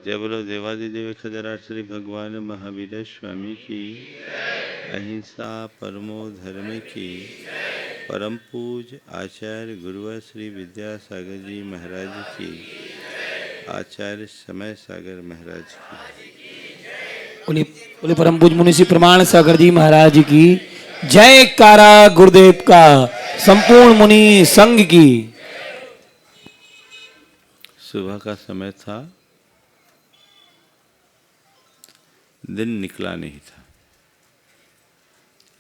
जय बोलो देवादिदेव खजराट श्री भगवान महावीर स्वामी की, अहिंसा परमो धर्म की, परम पूज आचार्य गुरुवर श्री विद्यासागर जी महाराज की, आचार्य समय सागर महाराज की, बोले परम पूज मुनि श्री प्रमाण सागर जी महाराज की जय। कारा गुरुदेव का संपूर्ण मुनि संघ की। सुबह का समय था, दिन निकला नहीं था।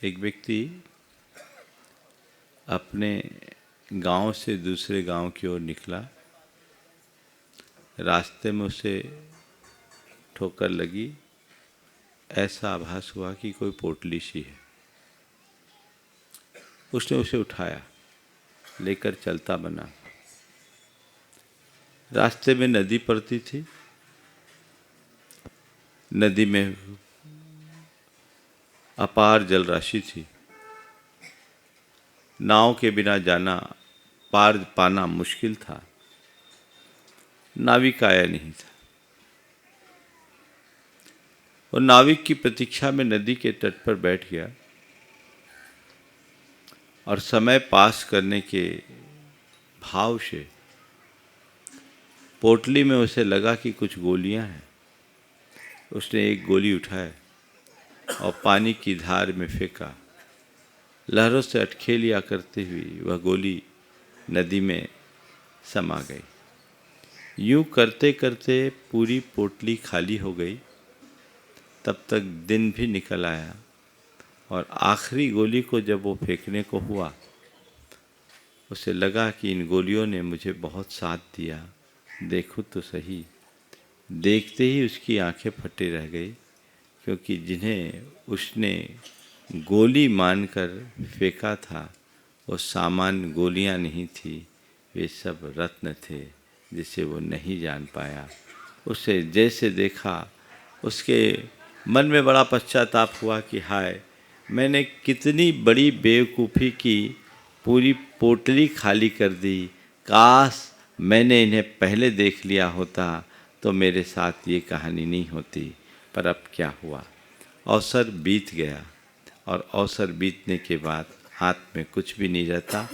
एक व्यक्ति अपने गांव से दूसरे गांव की ओर निकला। रास्ते में उसे ठोकर लगी। ऐसा आभास हुआ कि कोई पोटली सी है। उसने उसे उठाया, लेकर चलता बना। रास्ते में नदी पड़ती थी। नदी में अपार जल राशि थी। नाव के बिना जाना पार पाना मुश्किल था। नाविक आया नहीं था। और नाविक की प्रतीक्षा में नदी के तट पर बैठ गया और समय पास करने के भाव से पोटली में उसे लगा कि कुछ गोलियां हैं। उसने एक गोली उठाई और पानी की धार में फेंका। लहरों से अटखेलियां करती हुई वह गोली नदी में समा गई। यूं करते करते पूरी पोटली खाली हो गई। तब तक दिन भी निकल आया और आखिरी गोली को जब वो फेंकने को हुआ, उसे लगा कि इन गोलियों ने मुझे बहुत साथ दिया, देखूं तो सही। देखते ही उसकी आंखें फटे रह गई, क्योंकि जिन्हें उसने गोली मानकर फेंका था वो सामान्य गोलियां नहीं थी, वे सब रत्न थे जिसे वो नहीं जान पाया। उसे जैसे देखा उसके मन में बड़ा पश्चाताप हुआ कि हाय, मैंने कितनी बड़ी बेवकूफ़ी की, पूरी पोटली खाली कर दी। काश मैंने इन्हें पहले देख लिया होता तो मेरे साथ ये कहानी नहीं होती। पर अब क्या हुआ, अवसर बीत गया और अवसर बीतने के बाद हाथ में कुछ भी नहीं रहता।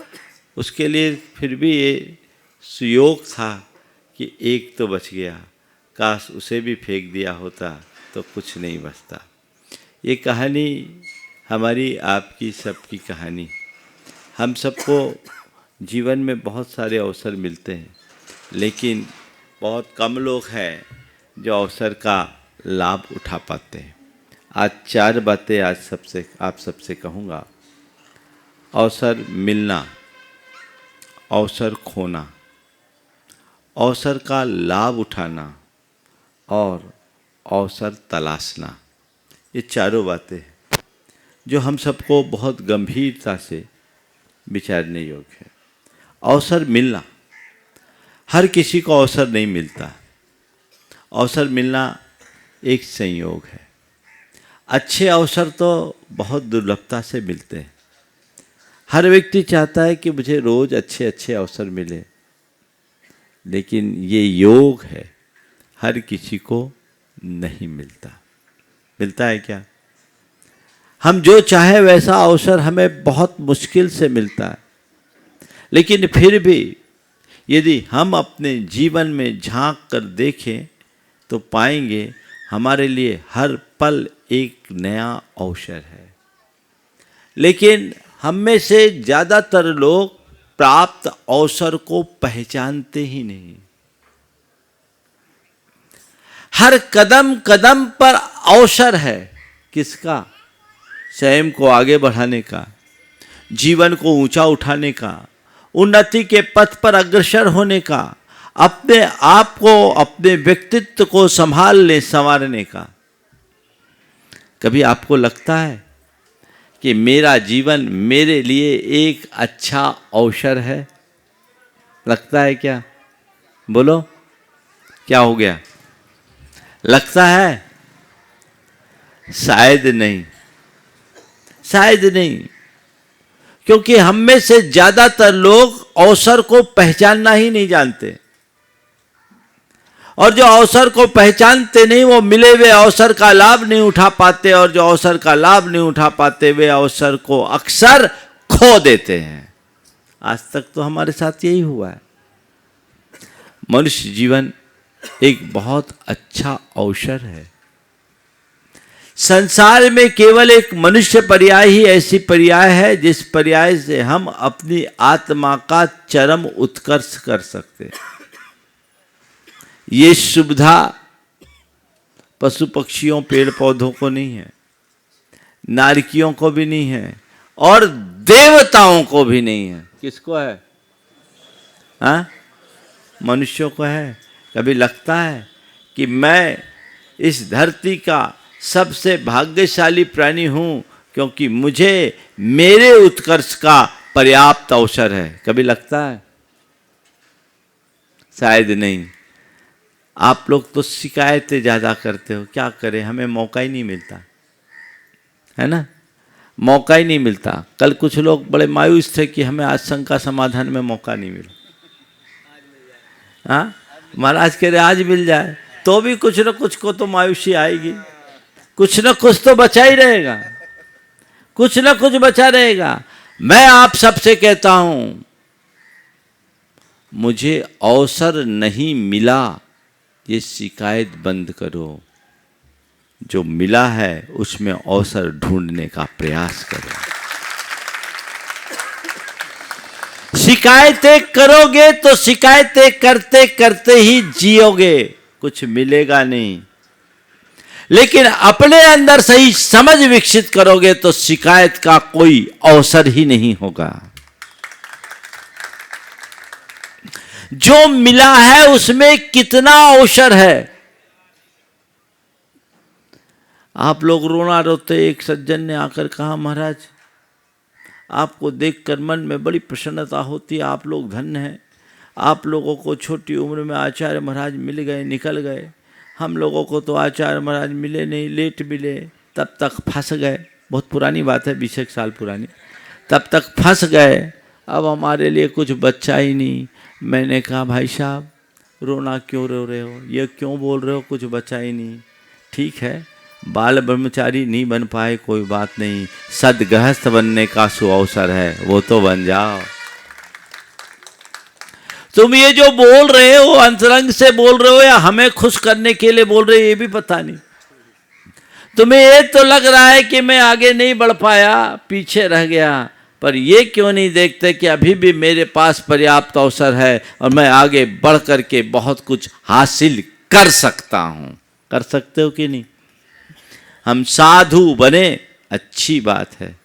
उसके लिए फिर भी ये सुयोग था कि एक तो बच गया, काश उसे भी फेंक दिया होता तो कुछ नहीं बचता। ये कहानी हमारी आपकी सबकी कहानी। हम सबको जीवन में बहुत सारे अवसर मिलते हैं, लेकिन बहुत कम लोग हैं जो अवसर का लाभ उठा पाते हैं। आज 4 बातें आप सबसे कहूँगा। अवसर मिलना, अवसर खोना, अवसर का लाभ उठाना और अवसर तलाशना। ये चारों बातें हैं जो हम सबको बहुत गंभीरता से विचारने योग्य है। अवसर मिलना, हर किसी को अवसर नहीं मिलता। अवसर मिलना एक संयोग है। अच्छे अवसर तो बहुत दुर्लभता से मिलते हैं। हर व्यक्ति चाहता है कि मुझे रोज अच्छे अच्छे अवसर मिले, लेकिन ये योग है, हर किसी को नहीं मिलता। मिलता है क्या? हम जो चाहे वैसा अवसर हमें बहुत मुश्किल से मिलता है। लेकिन फिर भी यदि हम अपने जीवन में झांक कर देखें तो पाएंगे हमारे लिए हर पल एक नया अवसर है। लेकिन हम में से ज़्यादातर लोग प्राप्त अवसर को पहचानते ही नहीं। हर कदम कदम पर अवसर है। किसका? स्वयं को आगे बढ़ाने का, जीवन को ऊंचा उठाने का, उन्नति के पथ पर अग्रसर होने का, अपने आप को, अपने व्यक्तित्व को संवारने का। कभी आपको लगता है कि मेरा जीवन मेरे लिए एक अच्छा अवसर है? लगता है क्या? बोलो, क्या हो गया? लगता है? शायद नहीं, शायद नहीं, क्योंकि हम में से ज्यादातर लोग अवसर को पहचानना ही नहीं जानते। और जो अवसर को पहचानते नहीं, वो मिले हुए अवसर का लाभ नहीं उठा पाते, और जो अवसर का लाभ नहीं उठा पाते वे अवसर को अक्सर खो देते हैं। आज तक तो हमारे साथ यही हुआ है। मनुष्य जीवन एक बहुत अच्छा अवसर है। संसार में केवल एक मनुष्य पर्याय ही ऐसी पर्याय है जिस पर्याय से हम अपनी आत्मा का चरम उत्कर्ष कर सकते हैं। ये सुविधा पशु पक्षियों पेड़ पौधों को नहीं है, नारकियों को भी नहीं है, और देवताओं को भी नहीं है। किसको है? हाँ, मनुष्यों को है। कभी लगता है कि मैं इस धरती का सबसे भाग्यशाली प्राणी हूं क्योंकि मुझे मेरे उत्कर्ष का पर्याप्त अवसर है? कभी लगता है? शायद नहीं। आप लोग तो शिकायतें ज्यादा करते हो, क्या करें, हमें मौका ही नहीं मिलता, है ना, मौका ही नहीं मिलता। कल कुछ लोग बड़े मायूस थे कि हमें आज संघ का समाधान में मौका नहीं मिला। हाँ, महाराज कह रहे आज मिल जाए, तो भी कुछ न कुछ को तो मायूसी आएगी, कुछ न कुछ तो बचा ही रहेगा, कुछ न कुछ बचा रहेगा। मैं आप सबसे कहता हूं, मुझे अवसर नहीं मिला, ये शिकायत बंद करो। जो मिला है उसमें अवसर ढूंढने का प्रयास करो। शिकायतें करोगे तो शिकायतें करते करते ही जियोगे, कुछ मिलेगा नहीं। लेकिन अपने अंदर सही समझ विकसित करोगे तो शिकायत का कोई अवसर ही नहीं होगा। जो मिला है उसमें कितना अवसर है। आप लोग रोना रोते। एक सज्जन ने आकर कहा, महाराज आपको देखकर मन में बड़ी प्रसन्नता होती है, आप लोग धन्य हैं। आप लोगों को छोटी उम्र में आचार्य महाराज मिल गए, निकल गए। हम लोगों को तो आचार्य महाराज मिले नहीं, लेट मिले, तब तक फंस गए। बहुत पुरानी बात है, 20 साल पुरानी। तब तक फंस गए, अब हमारे लिए कुछ बचा ही नहीं। मैंने कहा, भाई साहब रोना क्यों रो रहे हो, ये क्यों बोल रहे हो, कुछ बचा ही नहीं। ठीक है, बाल ब्रह्मचारी नहीं बन पाए, कोई बात नहीं, सदगृहस्थ बनने का सुअवसर है, वो तो बन जाओ। तुम ये जो बोल रहे हो अंतरंग से बोल रहे हो या हमें खुश करने के लिए बोल रहे हो, ये भी पता नहीं। तुम्हें ये तो लग रहा है कि मैं आगे नहीं बढ़ पाया, पीछे रह गया, पर ये क्यों नहीं देखते कि अभी भी मेरे पास पर्याप्त अवसर है और मैं आगे बढ़ करके बहुत कुछ हासिल कर सकता हूं। कर सकते हो कि नहीं? हम साधु बने, अच्छी बात है।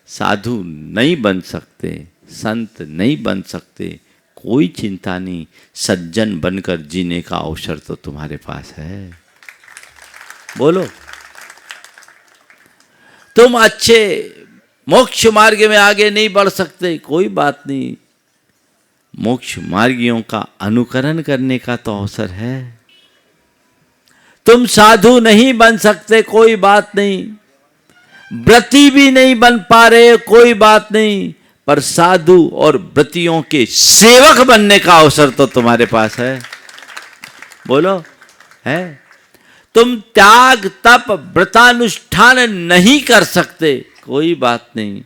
साधु नहीं बन सकते, संत नहीं बन सकते, कोई चिंता नहीं। सज्जन बनकर जीने का अवसर तो तुम्हारे पास है। बोलो, तुम अच्छे मोक्ष मार्ग में आगे नहीं बढ़ सकते, कोई बात नहीं। मोक्ष मार्गियों का अनुकरण करने का तो अवसर है। तुम साधु नहीं बन सकते, कोई बात नहीं। व्रती भी नहीं बन पा रहे, कोई बात नहीं। पर साधु और व्रतियों के सेवक बनने का अवसर तो तुम्हारे पास है। बोलो, है? तुम त्याग तप व्रतानुष्ठान नहीं कर सकते, कोई बात नहीं।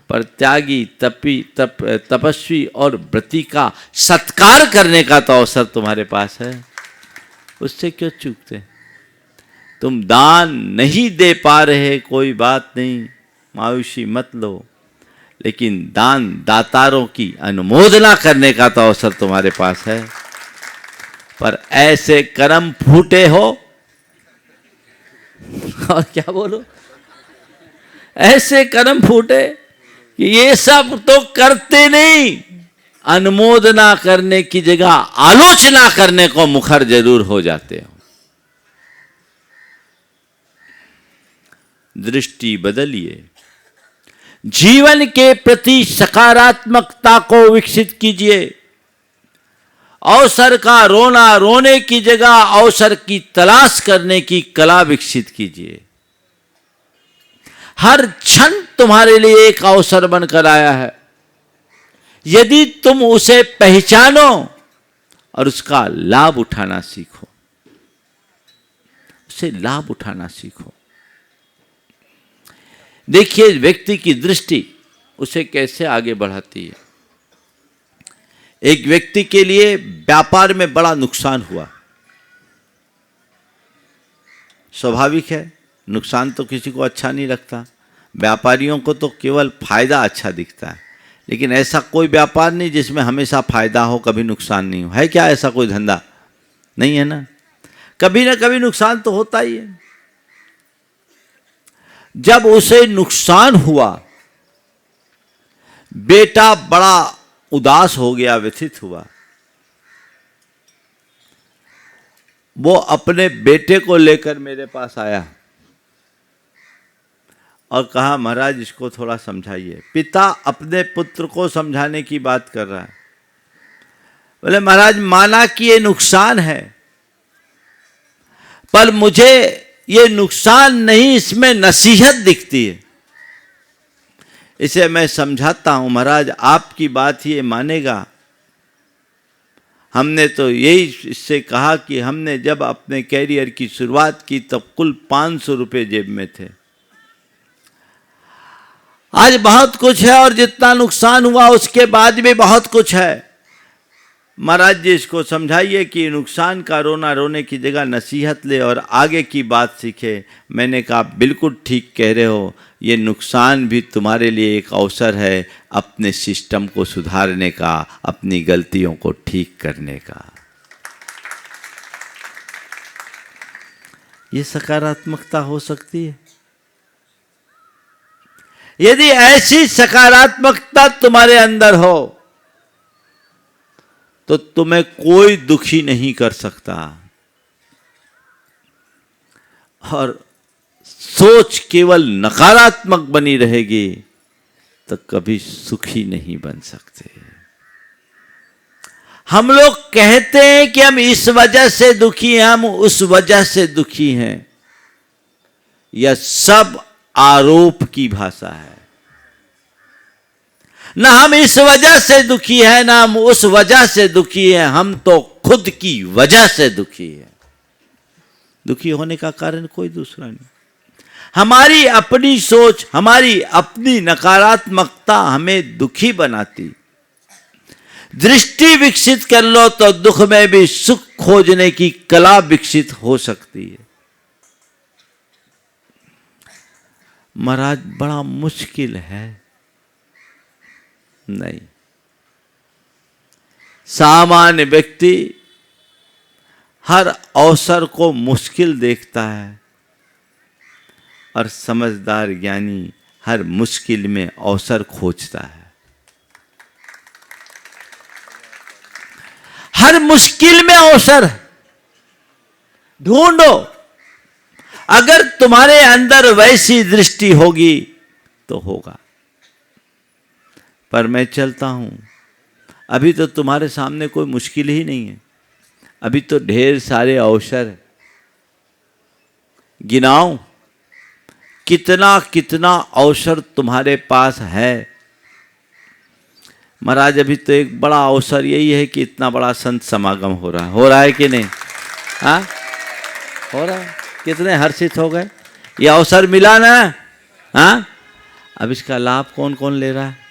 पर त्यागी तपस्वी और व्रती का सत्कार करने का तो अवसर तुम्हारे पास है। उससे क्यों चूकते? तुम दान नहीं दे पा रहे, कोई बात नहीं, मायूसी मत लो। लेकिन दान दातारों की अनुमोदना करने का तो अवसर तुम्हारे पास है। पर ऐसे कर्म फूटे हो, और क्या बोलो, ऐसे कर्म फूटे कि ये सब तो करते नहीं, अनुमोदना करने की जगह आलोचना करने को मुखर जरूर हो जाते हो। दृष्टि बदलिए, जीवन के प्रति सकारात्मकता को विकसित कीजिए। अवसर का रोना रोने की जगह अवसर की तलाश करने की कला विकसित कीजिए। हर क्षण तुम्हारे लिए एक अवसर बनकर आया है। यदि तुम उसे पहचानो और उसका लाभ उठाना सीखो, उससे लाभ उठाना सीखो। देखिए व्यक्ति की दृष्टि उसे कैसे आगे बढ़ाती है। एक व्यक्ति के लिए व्यापार में बड़ा नुकसान हुआ, स्वाभाविक है, नुकसान तो किसी को अच्छा नहीं लगता, व्यापारियों को तो केवल फायदा अच्छा दिखता है, लेकिन ऐसा कोई व्यापार नहीं जिसमें हमेशा फायदा हो, कभी नुकसान नहीं हो। है क्या ऐसा कोई धंधा? नहीं है ना, कभी ना कभी नुकसान तो होता ही है। जब उसे नुकसान हुआ, बेटा बड़ा उदास हो गया, व्यथित हुआ। वो अपने बेटे को लेकर मेरे पास आया और कहा, महाराज इसको थोड़ा समझाइए। पिता अपने पुत्र को समझाने की बात कर रहा है। बोले, महाराज माना कि ये नुकसान है, पर मुझे ये नुकसान नहीं, इसमें नसीहत दिखती है। इसे मैं समझाता हूं, महाराज आपकी बात ये मानेगा। हमने तो यही इससे कहा कि हमने जब अपने कैरियर की शुरुआत की तब कुल 500 रुपये जेब में थे। आज बहुत कुछ है और जितना नुकसान हुआ उसके बाद भी बहुत कुछ है। महाराज जी इसको समझाइए कि नुकसान का रोना रोने की जगह नसीहत ले और आगे की बात सीखे। मैंने कहा, बिल्कुल ठीक कह रहे हो, ये नुकसान भी तुम्हारे लिए एक अवसर है अपने सिस्टम को सुधारने का, अपनी गलतियों को ठीक करने का। ये सकारात्मकता हो सकती है। यदि ऐसी सकारात्मकता तुम्हारे अंदर हो तो तुम्हें कोई दुखी नहीं कर सकता, और सोच केवल नकारात्मक बनी रहेगी तो कभी सुखी नहीं बन सकते। हम लोग कहते हैं कि हम इस वजह से दुखी हैं, हम उस वजह से दुखी हैं। यह सब आरोप की भाषा है। ना हम इस वजह से दुखी हैं, ना हम उस वजह से दुखी हैं, हम तो खुद की वजह से दुखी हैं। दुखी होने का कारण कोई दूसरा नहीं। हमारी अपनी सोच, हमारी अपनी नकारात्मकता हमें दुखी बनाती। दृष्टि विकसित कर लो तो दुख में भी सुख खोजने की कला विकसित हो सकती है। महाराज बड़ा मुश्किल है, नहीं। सामान्य व्यक्ति हर अवसर को मुश्किल देखता है और समझदार ज्ञानी हर मुश्किल में अवसर खोजता है। हर मुश्किल में अवसर ढूंढो। अगर तुम्हारे अंदर वैसी दृष्टि होगी तो होगा। पर मैं चलता हूं, अभी तो तुम्हारे सामने कोई मुश्किल ही नहीं है, अभी तो ढेर सारे अवसर है। गिनाओ कितना कितना अवसर तुम्हारे पास है। महाराज अभी तो एक बड़ा अवसर यही है कि इतना बड़ा संत समागम हो रहा है कि नहीं? हाँ, हो रहा है। कितने हर्षित हो गए, ये अवसर मिला ना। हाँ, अब इसका लाभ कौन कौन ले रहा है?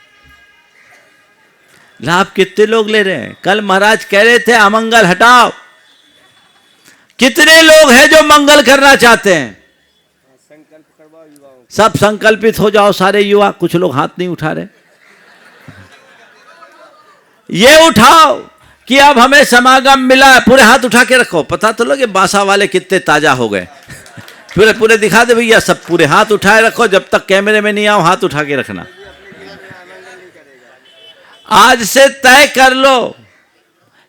लाभ कितने लोग ले रहे हैं? कल महाराज कह रहे थे अमंगल हटाओ। कितने लोग हैं जो मंगल करना चाहते हैं? सब संकल्पित हो जाओ सारे युवा। कुछ लोग हाथ नहीं उठा रहे। ये उठाओ कि अब हमें समागम मिला है। पूरे हाथ उठा के रखो, पता तो लगे बांसा वाले कितने ताजा हो गए। पूरे पूरे दिखा दे भैया, सब पूरे हाथ उठाए रखो। जब तक कैमरे में नहीं आओ हाथ उठा के रखना। आज से तय कर लो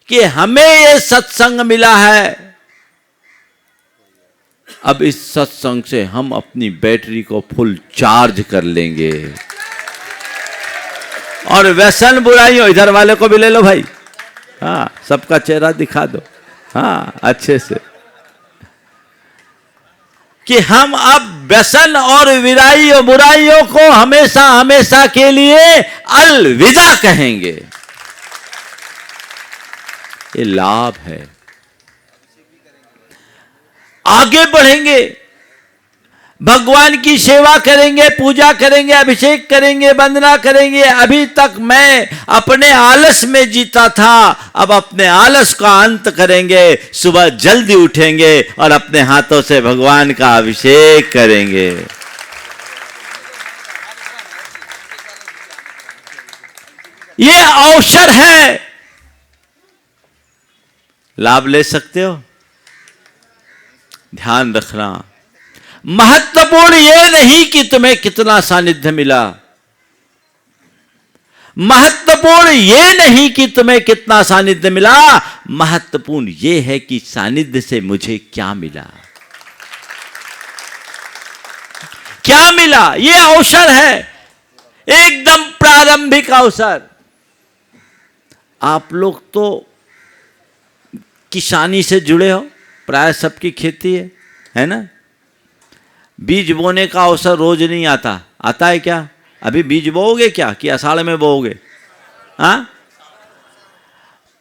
कि हमें ये सत्संग मिला है, अब इस सत्संग से हम अपनी बैटरी को फुल चार्ज कर लेंगे। और व्यसन बुराइयों, इधर वाले को भी ले लो भाई। हाँ, सबका चेहरा दिखा दो। हाँ, अच्छे से कि हम अब व्यसन और विराइयों बुराइयों को हमेशा हमेशा के लिए अलविदा कहेंगे। ये लाभ है। आगे बढ़ेंगे, भगवान की सेवा करेंगे, पूजा करेंगे, अभिषेक करेंगे, वंदना करेंगे। अभी तक मैं अपने आलस में जीता था, अब अपने आलस का अंत करेंगे। सुबह जल्दी उठेंगे और अपने हाथों से भगवान का अभिषेक करेंगे। ये अवसर है, लाभ ले सकते हो। ध्यान रखना, महत्वपूर्ण ये नहीं कि तुम्हें कितना सानिध्य मिला, महत्वपूर्ण ये नहीं कि तुम्हें कितना सानिध्य मिला, महत्वपूर्ण ये है कि सानिध्य से मुझे क्या मिला। क्या मिला, ये अवसर है, एकदम प्रारंभिक अवसर। आप लोग तो किसानी से जुड़े हो, प्राय सबकी खेती है ना। बीज बोने का अवसर रोज नहीं आता, आता है क्या? अभी बीज बोओगे क्या कि आषाढ़ में बोओगे? हाँ,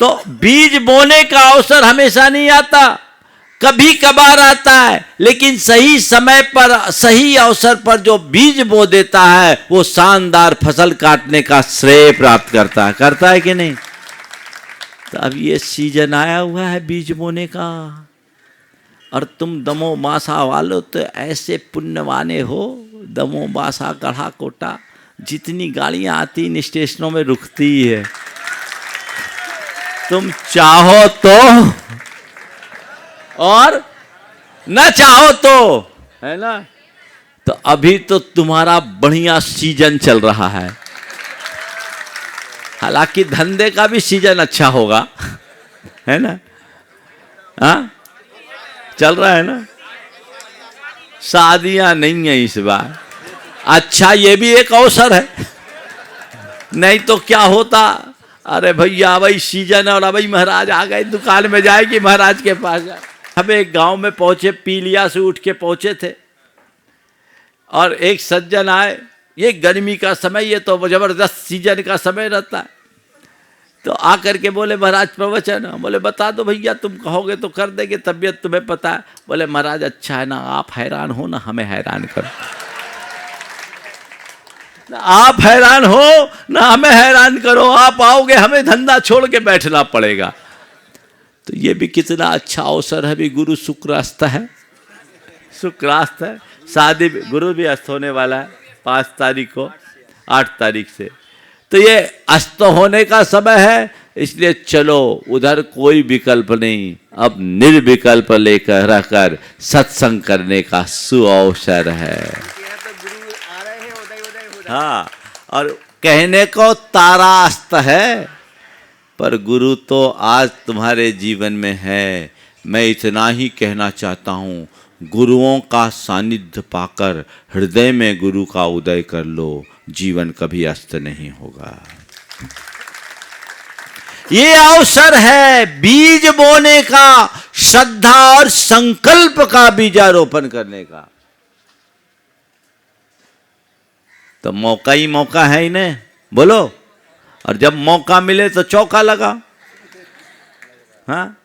तो बीज बोने का अवसर हमेशा नहीं आता, कभी कभार आता है, लेकिन सही समय पर सही अवसर पर जो बीज बो देता है वो शानदार फसल काटने का श्रेय प्राप्त करता है कि नहीं? तो अब ये सीजन आया हुआ है बीज बोने का, और तुम दमो मासा वालों तो ऐसे पुण्यवाने हो। दमो मासा गढ़ा कोटा, जितनी गाड़ियां आती इन स्टेशनों में रुकती है, तुम चाहो तो और न चाहो तो, है ना। तो अभी तो तुम्हारा बढ़िया सीजन चल रहा है, हालांकि धंधे का भी सीजन अच्छा होगा, है ना। हाँ, चल रहा है ना। शादियां नहीं है इस बार, अच्छा ये भी एक अवसर है, नहीं तो क्या होता। अरे भैया भाई सीजन है और भाई महाराज आ गए, दुकान में जाए कि महाराज के पास जाए। हम एक गांव में पहुंचे, पीलिया से उठ के पहुंचे थे, और एक सज्जन आए। ये गर्मी का समय, ये तो जबरदस्त सीजन का समय रहता है। तो आकर के बोले महाराज प्रवचन, बोले बता दो भैया, तुम कहोगे तो कर देंगे, तबीयत तुम्हें पता है। बोले महाराज अच्छा है ना, आप हैरान हो ना हमें हैरान करो, ना आप हैरान हो ना हमें हैरान करो, आप आओगे हमें धंधा छोड़ के बैठना पड़ेगा। तो ये भी कितना अच्छा अवसर है, भी गुरु शुक्रास्त है, शुक्रास्त है। शादी गुरु भी अस्त होने वाला है 5 तारीख को, 8 तारीख से। तो ये अस्त होने का समय है, इसलिए चलो उधर कोई विकल्प नहीं, अब निर्विकल्प लेकर रहकर सत्संग करने का सुअवसर है। हाँ, और कहने को तारा अस्त है, पर गुरु तो आज तुम्हारे जीवन में है। मैं इतना ही कहना चाहता हूँ, गुरुओं का सानिध्य पाकर हृदय में गुरु का उदय कर लो, जीवन कभी अस्त नहीं होगा। ये अवसर है बीज बोने का, श्रद्धा और संकल्प का बीजारोपण करने का। तो मौका ही मौका है इन्हें, बोलो। और जब मौका मिले तो चौका लगा। हाँ,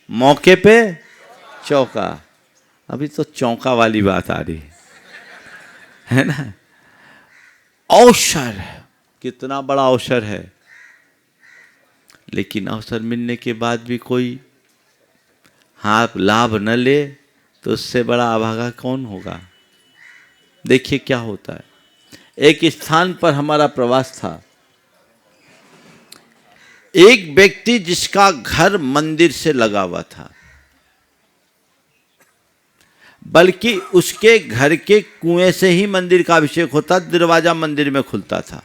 मौके पे चौका। अभी तो चौका वाली बात आ रही है ना। अवसर, कितना बड़ा अवसर है, लेकिन अवसर मिलने के बाद भी कोई हाँ लाभ न ले तो उससे बड़ा अभागा कौन होगा। देखिए क्या होता है। एक स्थान पर हमारा प्रवास था, एक व्यक्ति जिसका घर मंदिर से लगा हुआ था, बल्कि उसके घर के कुएं से ही मंदिर का अभिषेक होता, दरवाजा मंदिर में खुलता था।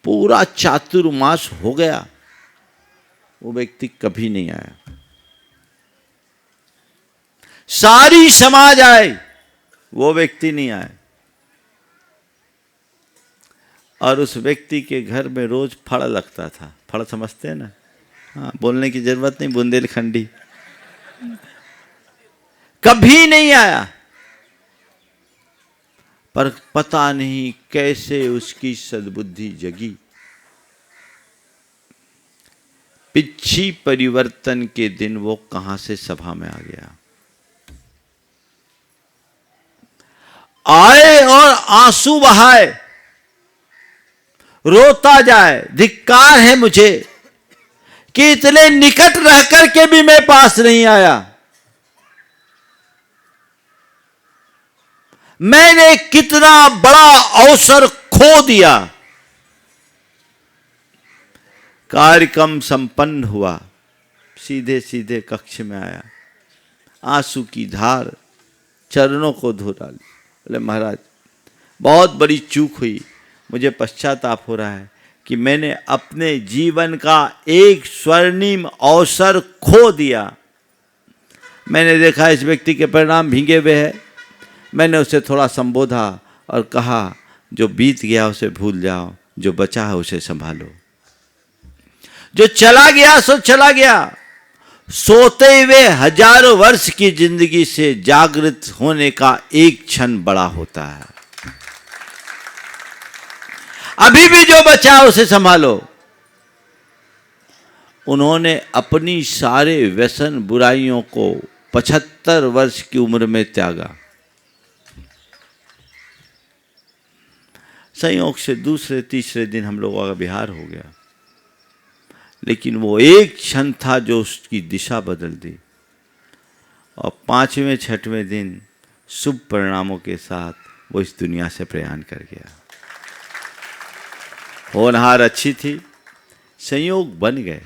पूरा चातुर्मास हो गया, वो व्यक्ति कभी नहीं आया। सारी समाज आए, वो व्यक्ति नहीं आया। और उस व्यक्ति के घर में रोज फड़ लगता था। फड़ समझते हैं ना? हाँ, बोलने की जरूरत नहीं, बुंदेलखंडी। कभी नहीं आया, पर पता नहीं कैसे उसकी सद्बुद्धि जगी। पिछी परिवर्तन के दिन वो कहां से सभा में आ गया। आए और आंसू बहाए, रोता जाए, धिक्कार है मुझे कि इतने निकट रहकर के भी मैं पास नहीं आया। मैंने कितना बड़ा अवसर खो दिया। कार्यक्रम संपन्न हुआ, सीधे सीधे कक्ष में आया, आंसू की धार चरणों को धो डाली। बोले महाराज बहुत बड़ी चूक हुई, मुझे पश्चाताप हो रहा है कि मैंने अपने जीवन का एक स्वर्णिम अवसर खो दिया। मैंने देखा इस व्यक्ति के परिणाम भीगे हुए हैं। मैंने उसे थोड़ा संबोधा और कहा जो बीत गया उसे भूल जाओ, जो बचा है उसे संभालो। जो चला गया सो चला गया। सोते हुए हजारों वर्ष की जिंदगी से जागृत होने का एक क्षण बड़ा होता है। अभी भी जो बचा उसे संभालो। उन्होंने अपनी सारे व्यसन बुराइयों को 75 वर्ष की उम्र में त्यागा। संयोग से दूसरे तीसरे दिन हम लोगों का विहार हो गया, लेकिन वो एक क्षण था जो उसकी दिशा बदल दी। और 5वें 6वें दिन शुभ परिणामों के साथ वो इस दुनिया से प्रयाण कर गया। होनहार अच्छी थी, संयोग बन गए।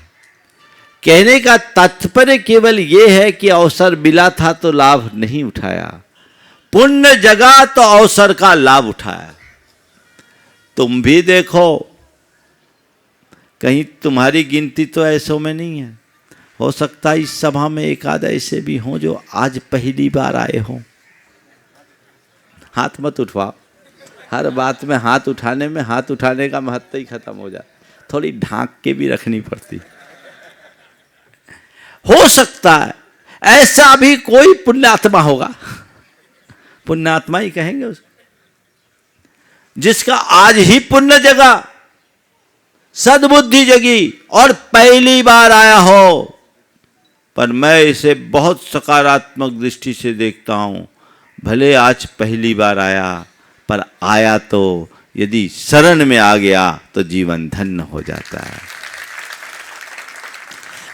कहने का तात्पर्य केवल ये है कि अवसर मिला था तो लाभ नहीं उठाया, पुण्य जगा तो अवसर का लाभ उठाया। तुम भी देखो, कहीं तुम्हारी गिनती तो ऐसों में नहीं है। हो सकता है इस सभा में एक आध ऐसे भी हों जो आज पहली बार आए हों। हाथ मत उठवाओ, हर बात में हाथ उठाने में हाथ उठाने का महत्व ही खत्म हो जाए। थोड़ी ढांक के भी रखनी पड़ती। हो सकता है ऐसा भी कोई पुण्यात्मा होगा, पुण्यात्मा ही कहेंगे उसको, जिसका आज ही पुण्य जगा, सद्बुद्धि जगी और पहली बार आया हो। पर मैं इसे बहुत सकारात्मक दृष्टि से देखता हूं। भले आज पहली बार आया, पर आया तो यदि शरण में आ गया तो जीवन धन्य हो जाता है।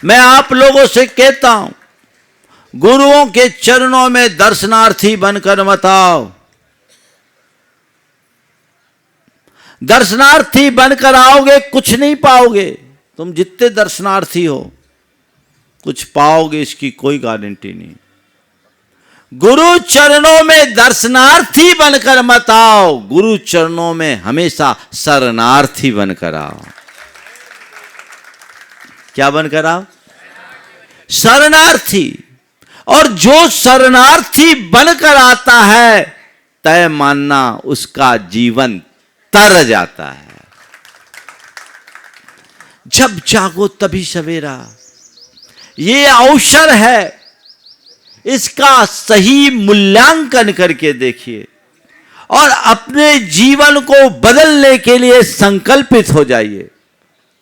मैं आप लोगों से कहता हूं, गुरुओं के चरणों में दर्शनार्थी बनकर मत आओ। दर्शनार्थी बनकर आओगे कुछ नहीं पाओगे। तुम जितने दर्शनार्थी हो कुछ पाओगे इसकी कोई गारंटी नहीं। गुरु चरणों में दर्शनार्थी बनकर मत आओ, गुरु चरणों में हमेशा शरणार्थी बनकर आओ। क्या बनकर आओ? शरणार्थी। और जो शरणार्थी बनकर आता है, तय मानना उसका जीवन तर जाता है। जब जागो तभी सवेरा, ये अवसर है, इसका सही मूल्यांकन करके देखिए और अपने जीवन को बदलने के लिए संकल्पित हो जाइए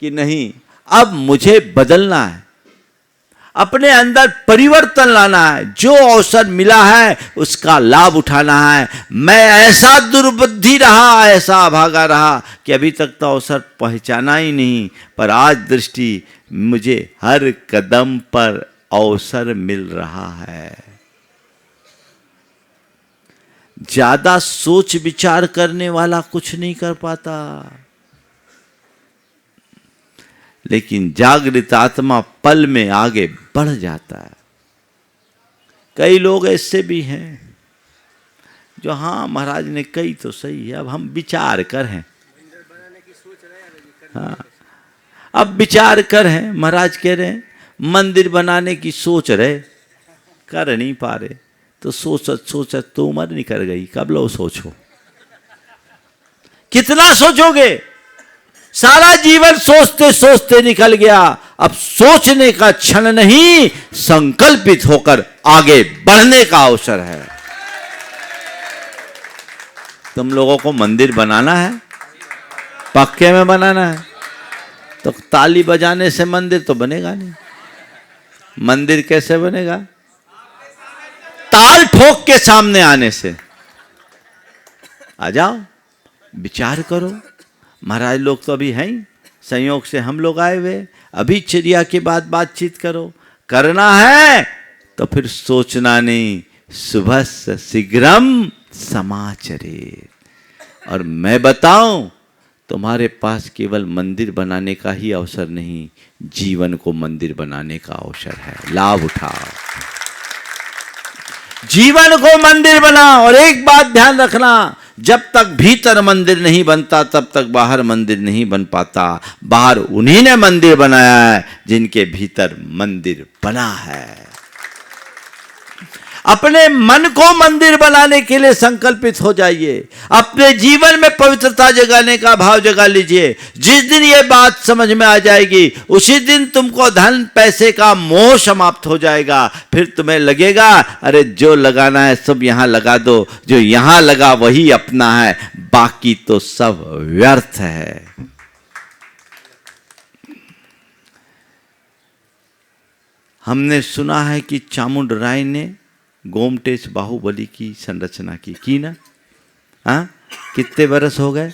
कि नहीं, अब मुझे बदलना है, अपने अंदर परिवर्तन लाना है। जो अवसर मिला है उसका लाभ उठाना है। मैं ऐसा दुर्बुद्धि रहा, ऐसा अभागा रहा कि अभी तक तो अवसर पहचाना ही नहीं, पर आज दृष्टि मुझे हर कदम पर अवसर मिल रहा है। ज्यादा सोच विचार करने वाला कुछ नहीं कर पाता, लेकिन जागृत आत्मा पल में आगे बढ़ जाता है। कई लोग ऐसे भी हैं जो हाँ महाराज ने कही तो सही है, अब हम विचार कर हैं। हाँ, अब विचार कर हैं। महाराज कह रहे हैं मंदिर बनाने की सोच रहे, कर नहीं पा रहे, तो सोचत सोचत तो उम्र निकल गई, कब लो सोचो। कितना सोचोगे? सारा जीवन सोचते सोचते निकल गया। अब सोचने का क्षण नहीं, संकल्पित होकर आगे बढ़ने का अवसर है। तुम लोगों को मंदिर बनाना है, पक्के में बनाना है। तो ताली बजाने से मंदिर तो बनेगा नहीं। मंदिर कैसे बनेगा? ताल ठोक के सामने आने से। आ जाओ, विचार करो। महाराज लोग तो अभी हैं ही, संयोग से हम लोग आए हुए। अभी चिड़िया के बाद बातचीत करो। करना है तो फिर सोचना नहीं, सुबह शीघ्रम समाचरे। और मैं बताऊं, तुम्हारे पास केवल मंदिर बनाने का ही अवसर नहीं, जीवन को मंदिर बनाने का अवसर है। लाभ उठाओ, जीवन को मंदिर बनाओ। और एक बात ध्यान रखना, जब तक भीतर मंदिर नहीं बनता तब तक बाहर मंदिर नहीं बन पाता। बाहर उन्हीं ने मंदिर बनाया है जिनके भीतर मंदिर बना है। अपने मन को मंदिर बनाने के लिए संकल्पित हो जाइए। अपने जीवन में पवित्रता जगाने का भाव जगा लीजिए। जिस दिन ये बात समझ में आ जाएगी, उसी दिन तुमको धन पैसे का मोह समाप्त हो जाएगा। फिर तुम्हें लगेगा, अरे जो लगाना है सब यहां लगा दो, जो यहां लगा वही अपना है, बाकी तो सब व्यर्थ है। हमने सुना है कि चामुंड राय ने गोमटेश बाहुबली की संरचना की ना? हाँ, कितने बरस हो गए?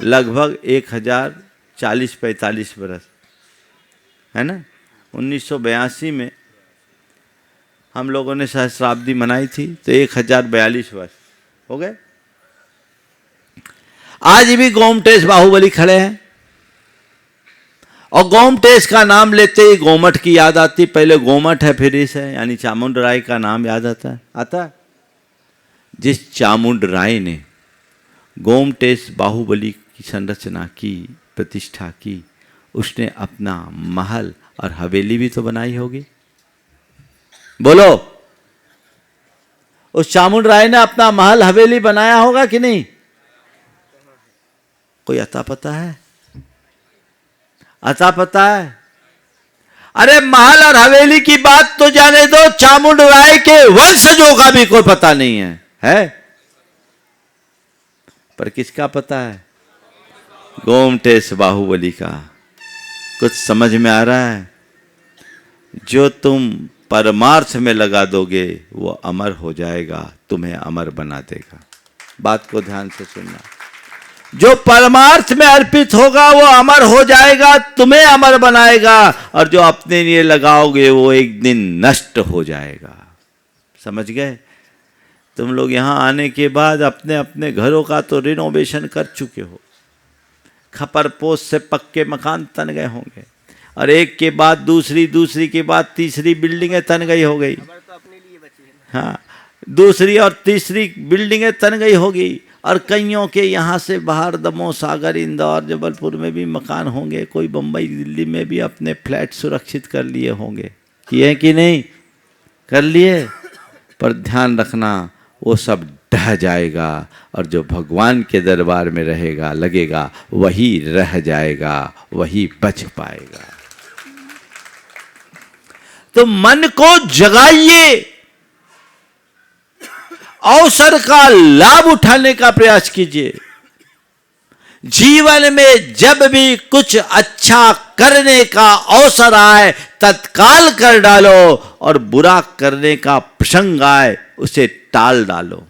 लगभग 1040-45 बरस, है ना? 1982 में हम लोगों ने सहस्राब्दी मनाई थी, तो 1042 वर्ष हो गए। आज भी गोमटेश बाहुबली खड़े हैं। और गोमटेश का नाम लेते ही गोमठ की याद आती। पहले गोमठ है, फिर इस है, यानी चामुंड राय का नाम याद आता है। जिस चामुंड राय ने गोमटेश बाहुबली की संरचना की, प्रतिष्ठा की, उसने अपना महल और हवेली भी तो बनाई होगी। बोलो, उस चामुंड राय ने अपना महल हवेली बनाया होगा कि नहीं? कोई अता पता है? अता पता है? अरे महल और हवेली की बात तो जाने दो, चामुंड राय के वंशजों का भी कोई पता नहीं है? पर किसका पता है? गोमटेश बाहुबली का। कुछ समझ में आ रहा है? जो तुम परमार्थ में लगा दोगे वो अमर हो जाएगा, तुम्हें अमर बना देगा। बात को ध्यान से सुनना। जो परमार्थ में अर्पित होगा वो अमर हो जाएगा, तुम्हें अमर बनाएगा। और जो अपने लिए लगाओगे वो एक दिन नष्ट हो जाएगा। समझ गए? तुम लोग यहां आने के बाद अपने अपने घरों का तो रिनोवेशन कर चुके हो। खपरपोश से पक्के मकान तन गए होंगे, और एक के बाद दूसरी, दूसरी के बाद तीसरी बिल्डिंगें तन गई हो गई। हाँ, दूसरी और तीसरी बिल्डिंगें तन गई होगी। और कईयों के यहाँ से बाहर दमोह, सागर, इंदौर, जबलपुर में भी मकान होंगे। कोई बम्बई, दिल्ली में भी अपने फ्लैट सुरक्षित कर लिए होंगे। किए कि नहीं? कर लिए। पर ध्यान रखना, वो सब ढह जाएगा, और जो भगवान के दरबार में रहेगा, लगेगा, वही रह जाएगा, वही बच पाएगा। तो मन को जगाइए, अवसर का लाभ उठाने का प्रयास कीजिए। जीवन में जब भी कुछ अच्छा करने का अवसर आए, तत्काल कर डालो, और बुरा करने का प्रसंग आए, उसे टाल डालो।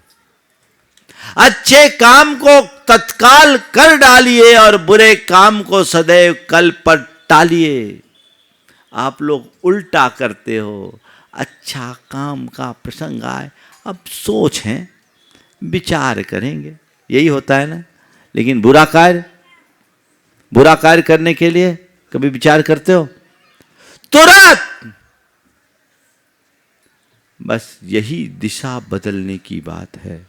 अच्छे काम को तत्काल कर डालिए और बुरे काम को सदैव कल पर टालिए। आप लोग उल्टा करते हो। अच्छा काम का प्रसंग आए, अब सोचें, विचार करेंगे, यही होता है ना। लेकिन बुरा कार्य करने के लिए कभी विचार करते हो? तुरंत। बस यही दिशा बदलने की बात है,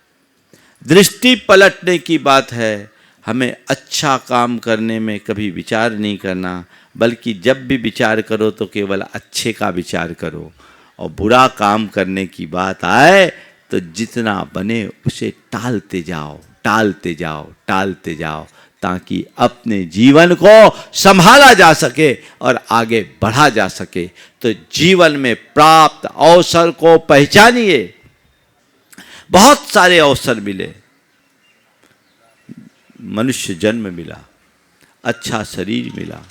दृष्टि पलटने की बात है। हमें अच्छा काम करने में कभी विचार नहीं करना, बल्कि जब भी विचार करो तो केवल अच्छे का विचार करो। और बुरा काम करने की बात आए तो जितना बने उसे टालते जाओ, टालते जाओ, टालते जाओ, ताकि अपने जीवन को संभाला जा सके और आगे बढ़ा जा सके। तो जीवन में प्राप्त अवसर को पहचानिए। बहुत सारे अवसर मिले, मनुष्य जन्म मिला, अच्छा शरीर मिला,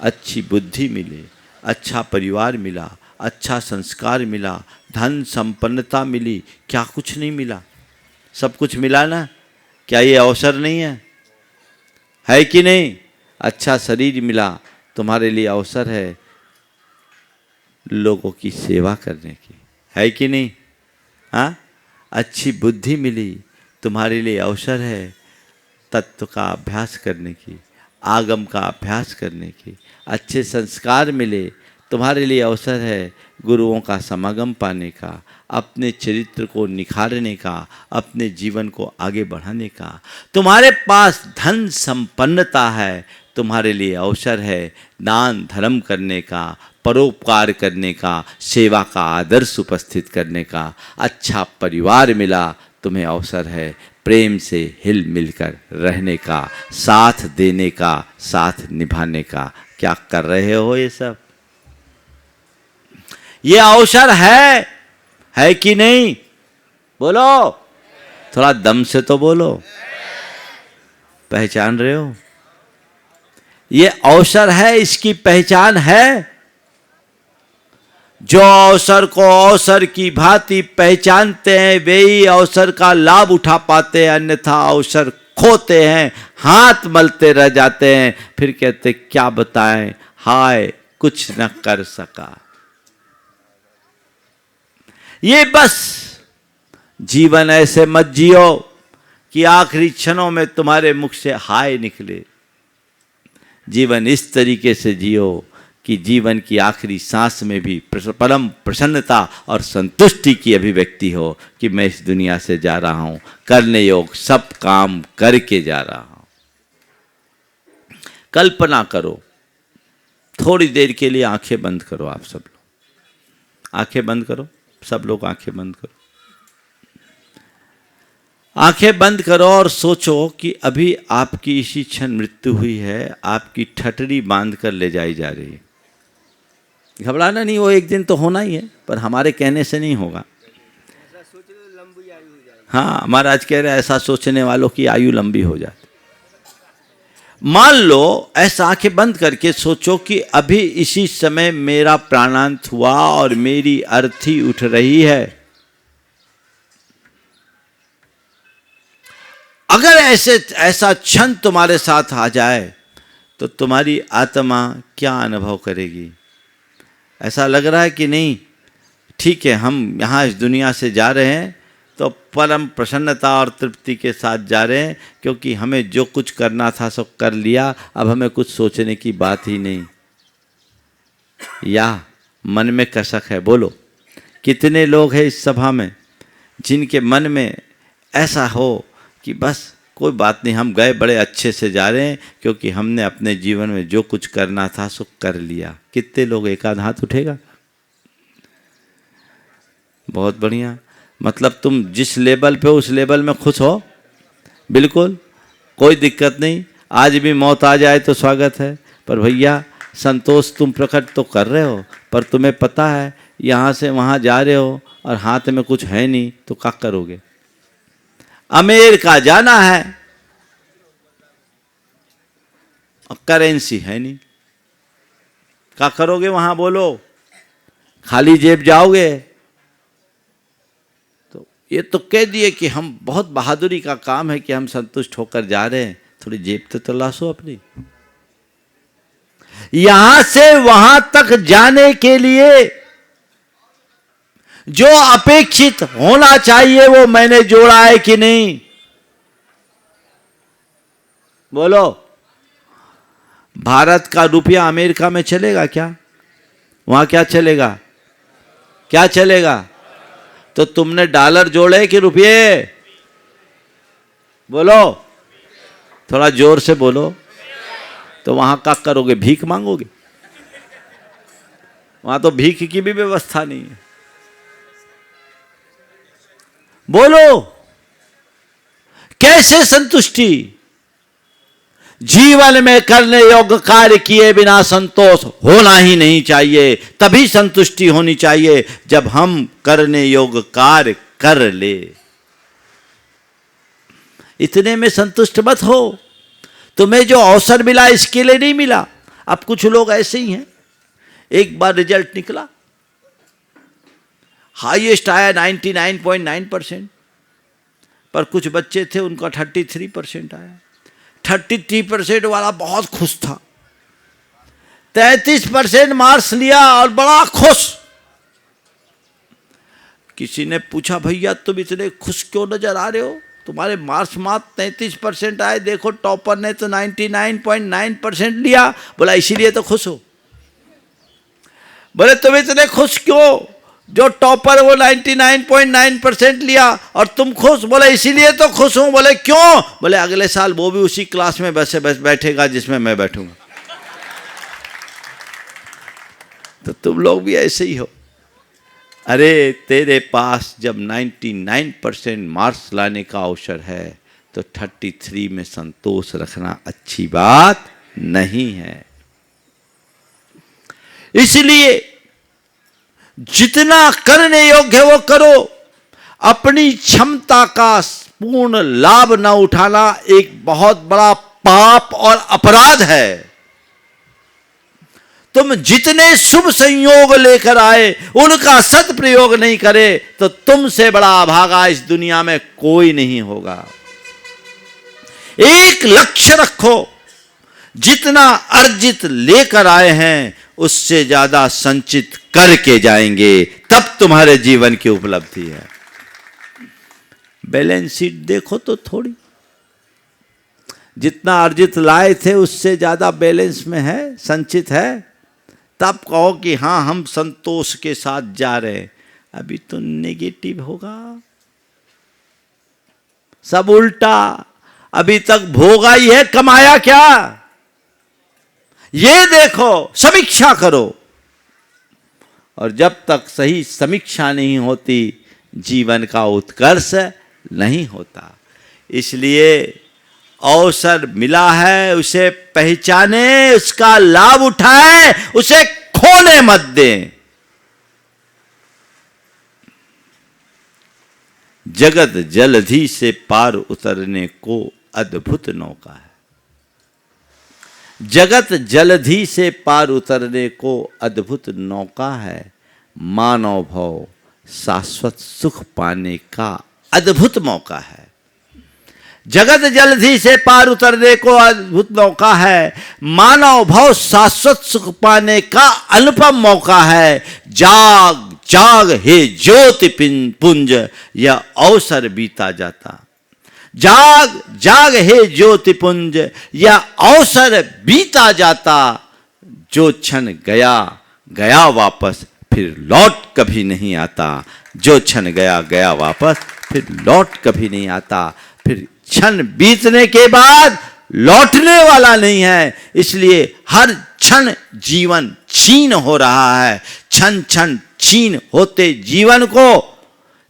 अच्छी बुद्धि मिले, अच्छा परिवार मिला, अच्छा संस्कार मिला, धन संपन्नता मिली, क्या कुछ नहीं मिला? सब कुछ मिला ना? क्या ये अवसर नहीं है कि नहीं? अच्छा शरीर मिला, तुम्हारे लिए अवसर है लोगों की सेवा करने की, है कि नहीं? हाँ, अच्छी बुद्धि मिली, तुम्हारे लिए अवसर है तत्व का अभ्यास करने की, आगम का अभ्यास करने की। अच्छे संस्कार मिले, तुम्हारे लिए अवसर है गुरुओं का समागम पाने का, अपने चरित्र को निखारने का, अपने जीवन को आगे बढ़ाने का। तुम्हारे पास धन संपन्नता है, तुम्हारे लिए अवसर है दान धर्म करने का, परोपकार करने का, सेवा का आदर्श उपस्थित करने का। अच्छा परिवार मिला, तुम्हें अवसर है प्रेम से हिल मिलकर रहने का, साथ देने का, साथ निभाने का। क्या कर रहे हो ये सब? ये अवसर है कि नहीं? बोलो, थोड़ा दम से तो बोलो। पहचान रहे हो? ये अवसर है, इसकी पहचान है। जो अवसर को अवसर की भांति पहचानते हैं वे ही अवसर का लाभ उठा पाते हैं, अन्यथा अवसर खोते हैं, हाथ मलते रह जाते हैं, फिर कहते क्या बताएं, हाय कुछ न कर सका। ये बस जीवन ऐसे मत जियो कि आखिरी क्षणों में तुम्हारे मुख से हाय निकले। जीवन इस तरीके से जियो कि जीवन की आखिरी सांस में भी परम प्रसन्नता और संतुष्टि की अभिव्यक्ति हो कि मैं इस दुनिया से जा रहा हूं करने योग सब काम करके जा रहा हूं। कल्पना करो, थोड़ी देर के लिए आंखें बंद करो। आप सब लोग आंखें बंद करो, सब लोग आंखें बंद करो। आंखें बंद करो और सोचो कि अभी आपकी इसी क्षण मृत्यु हुई है, आपकी ठठरी बांध कर ले जाई जा रही है। घबराना नहीं, वो एक दिन तो होना ही है, पर हमारे कहने से नहीं होगा। हाँ, महाराज कह रहे हैं ऐसा सोचने वालों की आयु लंबी हो जाती। मान लो ऐसा आंखें बंद करके सोचो कि अभी इसी समय मेरा प्राणांत हुआ और मेरी अर्थी उठ रही है। अगर ऐसा क्षण तुम्हारे साथ आ जाए तो तुम्हारी आत्मा क्या अनुभव करेगी? ऐसा लग रहा है कि नहीं ठीक है, हम यहाँ इस दुनिया से जा रहे हैं तो परम प्रसन्नता और तृप्ति के साथ जा रहे हैं, क्योंकि हमें जो कुछ करना था सब कर लिया, अब हमें कुछ सोचने की बात ही नहीं। या मन में कसक है? बोलो, कितने लोग हैं इस सभा में जिनके मन में ऐसा हो कि बस कोई बात नहीं, हम गए बड़े अच्छे से जा रहे हैं क्योंकि हमने अपने जीवन में जो कुछ करना था सो कर लिया। कितने लोग? एक आध हाथ उठेगा? बहुत बढ़िया। मतलब तुम जिस लेवल पे उस लेवल में खुश हो? बिल्कुल, कोई दिक्कत नहीं। आज भी मौत आ जाए तो स्वागत है, पर भैया संतोष तुम प्रकट तो कर रहे हो, पर तुम्हें पता है यहाँ से वहाँ जा रहे हो और हाथ में कुछ है नहीं, तो क्या करोगे? अमेरिका जाना है और करेंसी है नहीं, क्या करोगे वहां? बोलो, खाली जेब जाओगे? तो ये तो कह दिए कि हम बहुत बहादुरी का काम है कि हम संतुष्ट होकर जा रहे हैं, थोड़ी जेब तो तलाशो अपनी। यहां से वहां तक जाने के लिए जो अपेक्षित होना चाहिए वो मैंने जोड़ा है कि नहीं? बोलो, भारत का रुपया अमेरिका में चलेगा क्या? वहां क्या चलेगा? क्या चलेगा? तो तुमने डॉलर जोड़े कि रुपये? बोलो, थोड़ा जोर से बोलो। तो वहां क्या करोगे? भीख मांगोगे? वहां तो भीख की भी व्यवस्था नहीं है। बोलो, कैसे संतुष्टि? जीवन में करने योग्य कार्य किए बिना संतोष होना ही नहीं चाहिए। तभी संतुष्टि होनी चाहिए जब हम करने योग्य कार्य कर ले। इतने में संतुष्ट मत हो। तुम्हें जो अवसर मिला इसके लिए नहीं मिला। अब कुछ लोग ऐसे ही हैं, एक बार रिजल्ट निकला, हाईएस्ट आया 99.9%, पर कुछ बच्चे थे उनका 33% आया। 33% वाला बहुत खुश था, 33% मार्क्स लिया और बड़ा खुश। किसी ने पूछा, भैया तुम इतने खुश क्यों नजर आ रहे हो, तुम्हारे मार्क्स मात्र 33% आए, देखो टॉपर ने तो 99.9% लिया। बोला इसीलिए तो खुश हो। बोले तुम इतने खुश क्यों, जो टॉपर वो 99.9% लिया और तुम खुश। बोले इसीलिए तो खुश हूं। बोले क्यों। बोले अगले साल वो भी उसी क्लास में बस बैठेगा जिसमें मैं बैठूंगा। तो तुम लोग भी ऐसे ही हो। अरे तेरे पास जब 99% मार्क्स लाने का अवसर है तो 33 में संतोष रखना अच्छी बात नहीं है। इसलिए जितना करने योग्य वो करो। अपनी क्षमता का पूर्ण लाभ न उठाना एक बहुत बड़ा पाप और अपराध है। तुम जितने शुभ संयोग लेकर आए उनका सदप्रयोग नहीं करे तो तुमसे बड़ा अभागा इस दुनिया में कोई नहीं होगा। एक लक्ष्य रखो, जितना अर्जित लेकर आए हैं उससे ज्यादा संचित करके जाएंगे, तब तुम्हारे जीवन की उपलब्धि है। बैलेंस शीट देखो तो थोड़ी, जितना अर्जित लाए थे उससे ज्यादा बैलेंस में है, संचित है, तब कहो कि हाँ हम संतोष के साथ जा रहे हैं। अभी तो नेगेटिव होगा, सब उल्टा। अभी तक भोगा ही है, कमाया क्या ये देखो, समीक्षा करो। और जब तक सही समीक्षा नहीं होती जीवन का उत्कर्ष नहीं होता। इसलिए अवसर मिला है उसे पहचाने, उसका लाभ उठाए, उसे खोने मत दें। जगत जलधि से पार उतरने को अद्भुत नौका है। जगत जलधि से पार उतरने को अद्भुत नौका है। मानव भव शाश्वत सुख पाने का अद्भुत मौका है। जगत जलधि से पार उतरने को अद्भुत मौका है। मानव भव शाश्वत सुख पाने का अनुपम मौका है। जाग जाग हे ज्योति पुंज, यह अवसर बीता जाता। जाग जाग हे ज्योति पुंज, यह अवसर बीता जाता। जो क्षण गया गया वापस, फिर लौट कभी नहीं आता। जो क्षण गया गया वापस, फिर लौट कभी नहीं आता। फिर क्षण बीतने के बाद लौटने वाला नहीं है। इसलिए हर क्षण जीवन छीन हो रहा है। क्षण क्षण छीन होते जीवन को,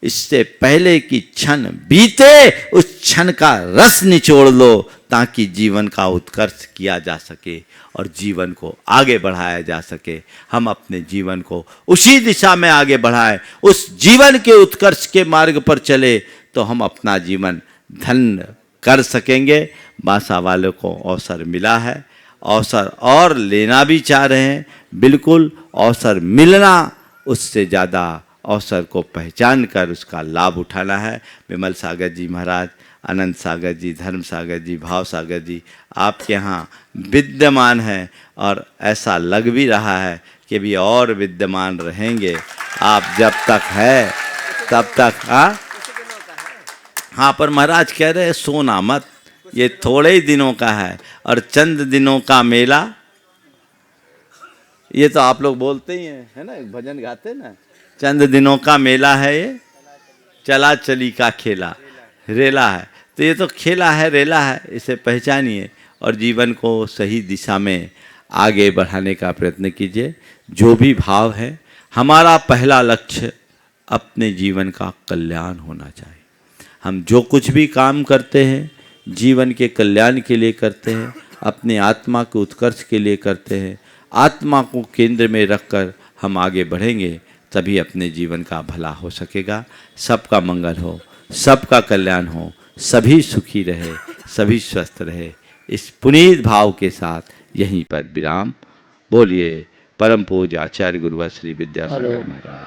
इससे पहले कि क्षण बीते उस क्षण का रस निचोड़ लो, ताकि जीवन का उत्कर्ष किया जा सके और जीवन को आगे बढ़ाया जा सके। हम अपने जीवन को उसी दिशा में आगे बढ़ाएं, उस जीवन के उत्कर्ष के मार्ग पर चले तो हम अपना जीवन धन्य कर सकेंगे। बासा वालों को अवसर मिला है, अवसर और लेना भी चाह रहे हैं। बिल्कुल अवसर मिलना, उससे ज़्यादा अवसर को पहचान कर उसका लाभ उठाना है। विमल सागर जी महाराज, अनंत सागर जी, धर्म सागर जी, भाव सागर जी आपके यहाँ विद्यमान हैं और ऐसा लग भी रहा है कि भी और विद्यमान रहेंगे। आप जब तक है तब तक। हाँ पर महाराज कह रहे हैं सोना मत, ये थोड़े ही दिनों का है और चंद दिनों का मेला। ये तो आप लोग बोलते ही हैं, है ना, भजन गाते ना, चंद दिनों का मेला है ये, चला चली का खेला रेला है। तो ये तो खेला है, रेला है, इसे पहचानिए और जीवन को सही दिशा में आगे बढ़ाने का प्रयत्न कीजिए। जो भी भाव है, हमारा पहला लक्ष्य अपने जीवन का कल्याण होना चाहिए। हम जो कुछ भी काम करते हैं जीवन के कल्याण के लिए करते हैं, अपने आत्मा के उत्कर्ष के लिए करते हैं। आत्मा को केंद्र में रखकर हम आगे बढ़ेंगे, तभी अपने जीवन का भला हो सकेगा। सबका मंगल हो, सबका कल्याण हो, सभी सुखी रहे, सभी स्वस्थ रहे। इस पुनीत भाव के साथ यहीं पर विराम। बोलिए परम पूज्य आचार्य गुरुवर श्री विद्यासागर महाराज।